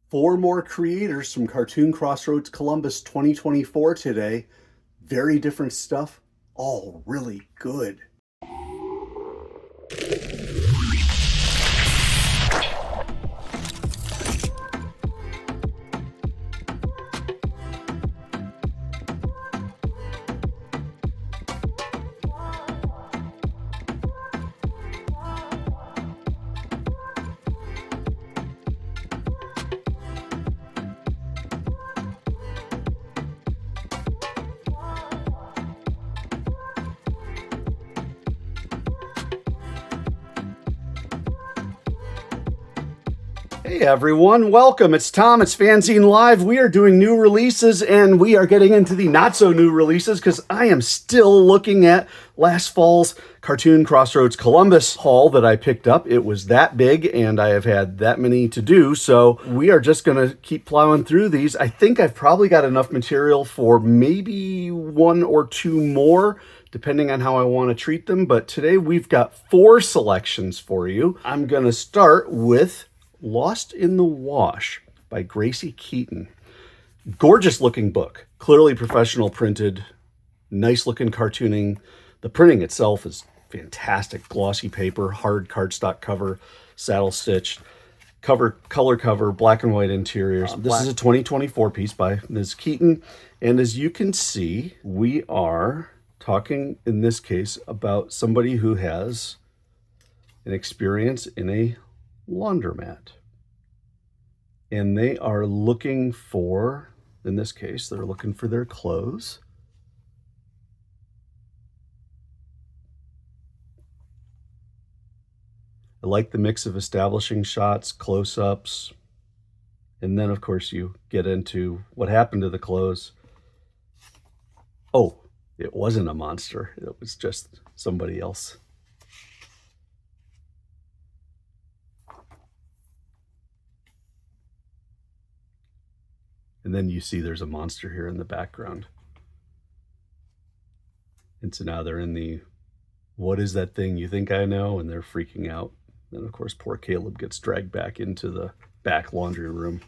Four more creators from Cartoon Crossroads Columbus 2024 today. Very different stuff, all really good. Hey everyone, welcome. It's Tom, it's FANzine Live. We are doing new releases and we are getting into the not so new releases because I am still looking at last fall's Cartoon Crossroads Columbus haul that I picked up. It was that big and I have had that many to do, so we are just going to keep plowing through these. I think I've probably got enough material for maybe one or two more, depending on how I want to treat them, but today we've got four selections for you. I'm going to start with Lost in the Wash by Gracie Keaton. Gorgeous looking book, clearly professional printed, nice looking cartooning. The printing itself is fantastic. Glossy paper, hard cardstock cover, saddle stitched, color cover, black and white interiors. This is a 2024 piece by Ms. Keaton. And as you can see, we are talking in this case about somebody who has an experience in a laundromat, and they are looking for, in this case, they're looking for their clothes. I like the mix of establishing shots, close-ups, and then of course you get into what happened to the clothes. Oh, it wasn't a monster, it was just somebody else. And then you see there's a monster here in the background. And so now they're in the, what is that thing you think I know? And they're freaking out. Then of course, poor Caleb gets dragged back into the back laundry room.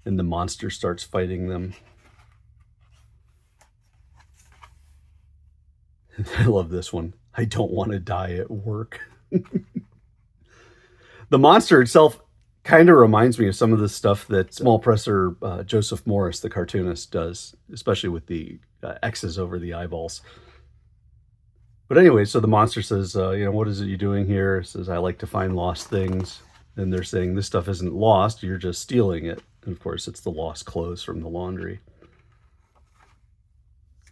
And the monster starts fighting them. I love this one. I don't want to die at work. The monster itself kind of reminds me of some of the stuff that small presser Joseph Morris, the cartoonist, does, especially with the X's over the eyeballs. But anyway, so the monster says, what is it you're doing here? It says, I like to find lost things. And they're saying, this stuff isn't lost, you're just stealing it. And of course, it's the lost clothes from the laundry.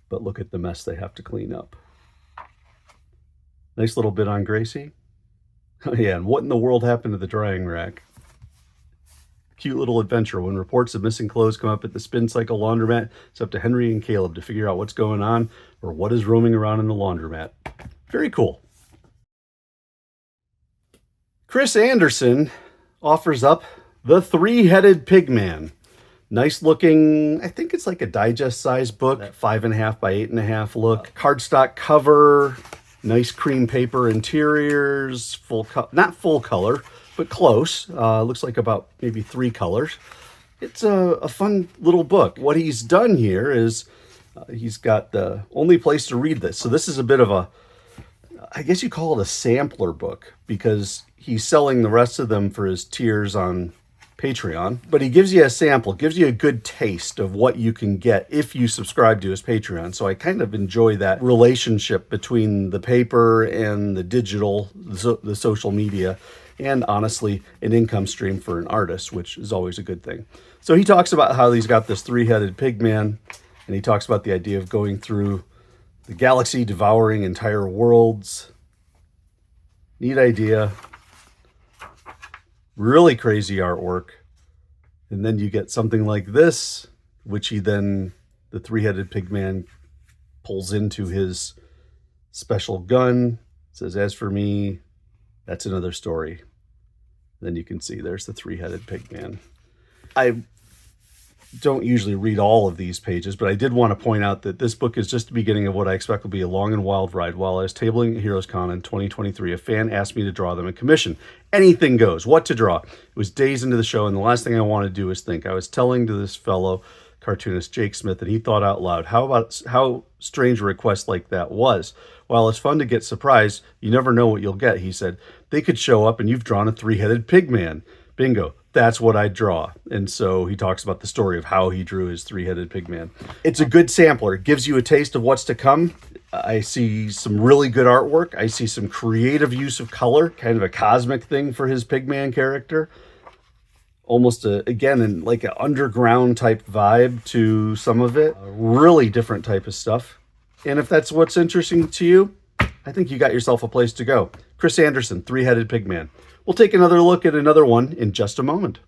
But look at the mess they have to clean up. Nice little bit on Gracie. Oh yeah, and what in the world happened to the drying rack? Cute little adventure. When reports of missing clothes come up at the Spin Cycle laundromat, it's up to Henry and Caleb to figure out what's going on or what is roaming around in the laundromat. Very cool. Chris Anderson offers up The Three-Headed Pigman. Nice looking, I think it's like a digest size book, 5.5 by 8.5 look. Cardstock cover, nice cream paper interiors, not full color, but close. Looks like about maybe 3 colors. It's a fun little book. What he's done here is he's got the only place to read this. So this is a bit of a, I guess you call it a sampler book, because he's selling the rest of them for his tiers on Patreon, but he gives you a sample, gives you a good taste of what you can get if you subscribe to his Patreon. So I kind of enjoy that relationship between the paper and the digital, the social media, and honestly, an income stream for an artist, which is always a good thing. So he talks about how he's got this three-headed pigman, and he talks about the idea of going through the galaxy, devouring entire worlds. Neat idea. Really crazy artwork. And then you get something like this, which he then, the three-headed pigman, pulls into his special gun. Says, as for me, that's another story. Then you can see there's the three-headed pigman. I don't usually read all of these pages, but I did want to point out that this book is just the beginning of what I expect will be a long and wild ride. While I was tabling at HeroesCon in 2023, a fan asked me to draw them in commission. Anything goes. What to draw? It was days into the show, and the last thing I wanted to do was think. I was telling to this fellow cartoonist, Jake Smith, and he thought out loud, how strange a request like that was. While it's fun to get surprised, you never know what you'll get, he said. They could show up and you've drawn a three-headed pig man. Bingo. That's what I draw. And so he talks about the story of how he drew his three-headed pig man. It's a good sampler. It gives you a taste of what's to come. I see some really good artwork. I see some creative use of color, kind of a cosmic thing for his pigman character. Almost, again, like an underground type vibe to some of it. A really different type of stuff. And if that's what's interesting to you, I think you got yourself a place to go. Chris Anderson, Three-Headed Pigman. We'll take another look at another one in just a moment.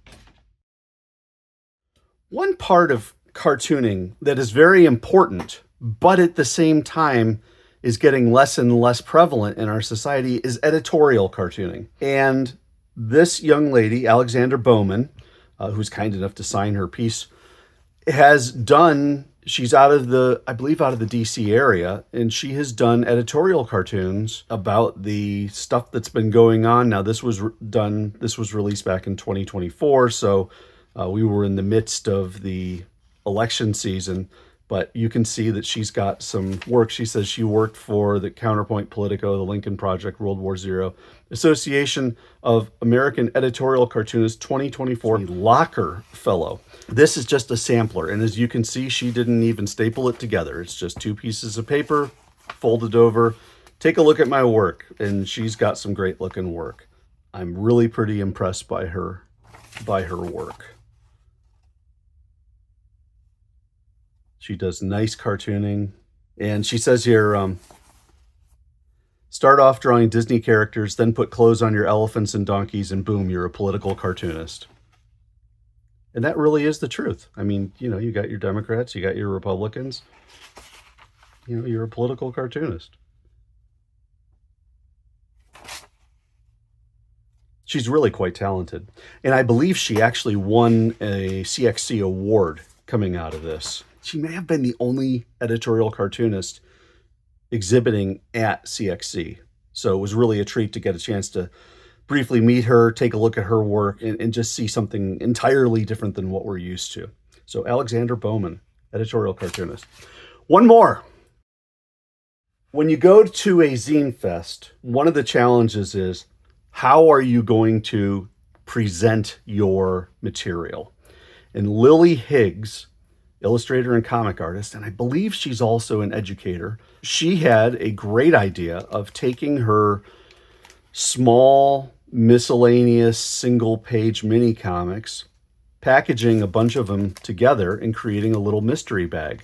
One part of cartooning that is very important, but at the same time is getting less and less prevalent in our society, is editorial cartooning. And this young lady, Alexandra Bowman, who's kind enough to sign her piece, has done, she's out of the, I believe out of the DC area, and she has done editorial cartoons about the stuff that's been going on. Now this was released back in 2024, so we were in the midst of the election season, but you can see that she's got some work. She says she worked for the Counterpoint Politico, the Lincoln Project, World War Zero, Association of American Editorial Cartoonists 2024 Locker Fellow. This is just a sampler, and as you can see, she didn't even staple it together. It's just two pieces of paper, folded over. Take a look at my work, and she's got some great looking work. I'm really pretty impressed by her work. She does nice cartooning. And she says here, start off drawing Disney characters, then put clothes on your elephants and donkeys, and boom, you're a political cartoonist. And that really is the truth. I mean, you know, you got your Democrats, you got your Republicans. You know, you're a political cartoonist. She's really quite talented. And I believe she actually won a CXC award coming out of this. She may have been the only editorial cartoonist exhibiting at CXC. So it was really a treat to get a chance to briefly meet her, take a look at her work, and just see something entirely different than what we're used to. So Alexandra Bowman, editorial cartoonist. One more. When you go to a zine fest, one of the challenges is, how are you going to present your material? And Lily Higgs, illustrator and comic artist, and I believe she's also an educator, she had a great idea of taking her small, miscellaneous, single-page mini comics, packaging a bunch of them together, and creating a little mystery bag.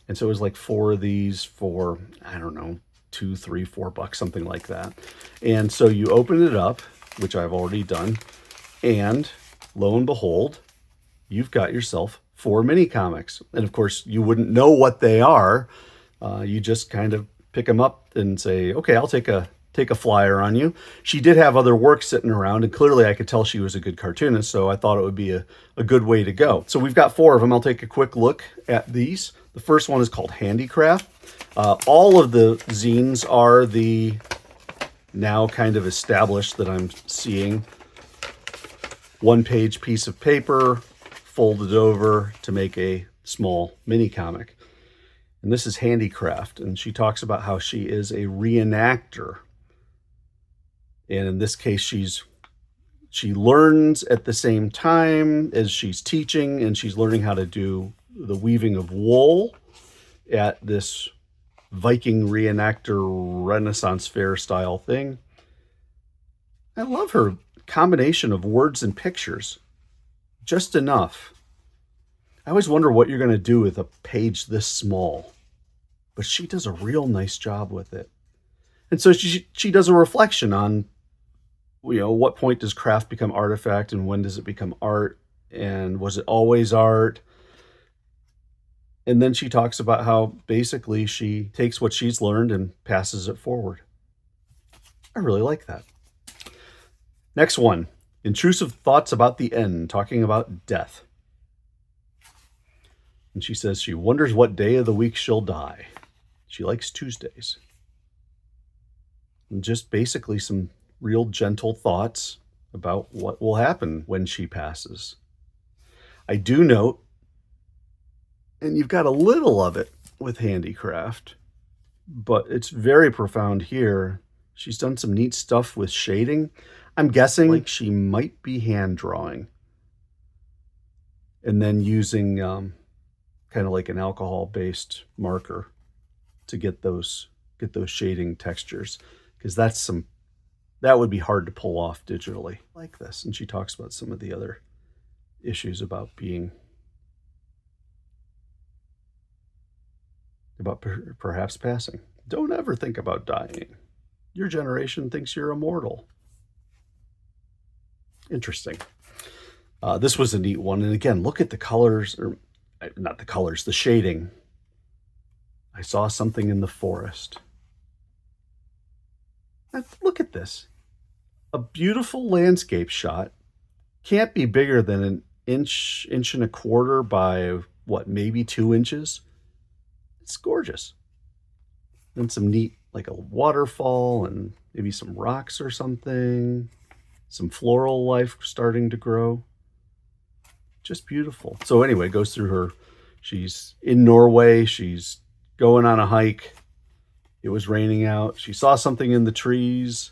And so it was like 4 of these for, I don't know, $2, $3, $4, something like that. And so you open it up, which I've already done, and lo and behold, you've got yourself 4 mini comics. And of course, you wouldn't know what they are. You just kind of pick them up and say, okay, I'll take a flyer on you. She did have other work sitting around, and clearly I could tell she was a good cartoonist, so I thought it would be a good way to go. So we've got 4 of them. I'll take a quick look at these. The first one is called Handicraft. All of the zines are the now kind of established that I'm seeing. 1-page piece of paper, folded over to make a small mini comic. And this is Handicraft, and she talks about how she is a reenactor. And in this case, she learns at the same time as she's teaching, and she's learning how to do the weaving of wool at this Viking reenactor Renaissance fair style thing. I love her combination of words and pictures. Just enough. I always wonder what you're going to do with a page this small, but she does a real nice job with it. And so she does a reflection on, you know, what point does craft become artifact and when does it become art, and was it always art? And then she talks about how basically she takes what she's learned and passes it forward. I really like that. Next one. Intrusive Thoughts About the End, talking about death. And she says she wonders what day of the week she'll die. She likes Tuesdays. And just basically some real gentle thoughts about what will happen when she passes. I do note, and you've got a little of it with handicraft, but it's very profound here. She's done some neat stuff with shading. I'm guessing like she might be hand drawing and then using kind of like an alcohol-based marker to get those shading textures, because that would be hard to pull off digitally like this. And she talks about some of the other issues about perhaps passing. Don't ever think about dying. Your generation thinks you're immortal. Interesting. This was a neat one. And again, look at the colors, or not the colors, the shading. I saw something in the forest. Now, look at this. A beautiful landscape shot. Can't be bigger than an inch and a quarter by what, maybe 2 inches. It's gorgeous. Then some neat, like a waterfall and maybe some rocks or something. Some floral life starting to grow. Just beautiful. So anyway, goes through she's in Norway. She's going on a hike. It was raining out. She saw something in the trees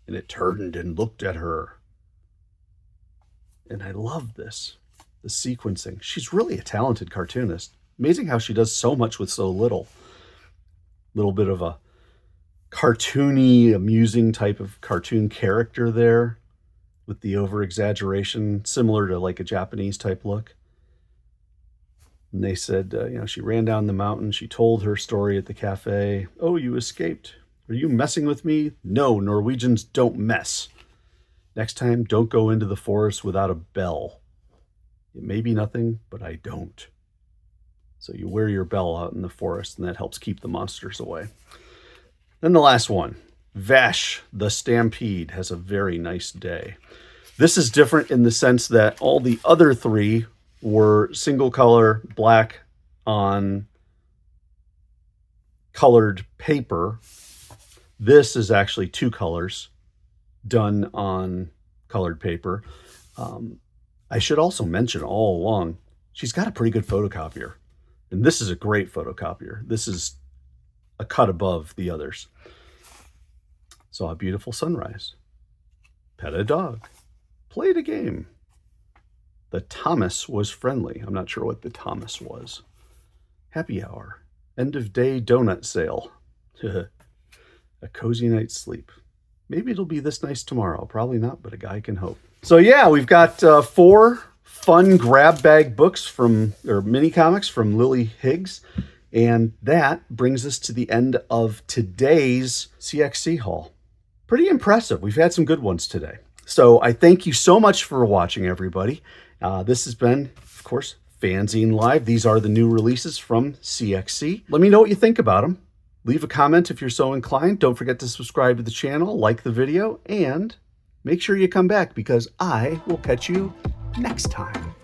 and it turned and looked at her. And I love this, the sequencing. She's really a talented cartoonist. Amazing how she does so much with so little. Little bit of a cartoony, amusing type of cartoon character there with the over-exaggeration, similar to like a Japanese type look. And they said, she ran down the mountain. She told her story at the cafe. Oh, you escaped. Are you messing with me? No, Norwegians don't mess. Next time, don't go into the forest without a bell. It may be nothing, but I don't. So you wear your bell out in the forest, and that helps keep the monsters away. Then the last one, Vash the Stampede, has a very nice day. This is different in the sense that all the other 3 were single color, black on colored paper. This is actually 2 colors done on colored paper. I should also mention all along, she's got a pretty good photocopier. And this is a great photocopier. This is a cut above the others. Saw a beautiful sunrise. Pet a dog. Played a game. The Thomas was friendly. I'm not sure what the Thomas was. Happy hour. End of day donut sale. A cozy night's sleep. Maybe it'll be this nice tomorrow. Probably not, but a guy can hope. So yeah, we've got 4 fun grab bag books or mini comics from Lily Higgs. And that brings us to the end of today's CXC haul. Pretty impressive. We've had some good ones today. So I thank you so much for watching, everybody. This has been, of course, FANzine Live. These are the new releases from CXC. Let me know what you think about them. Leave a comment if you're so inclined. Don't forget to subscribe to the channel, like the video, and make sure you come back because I will catch you next time.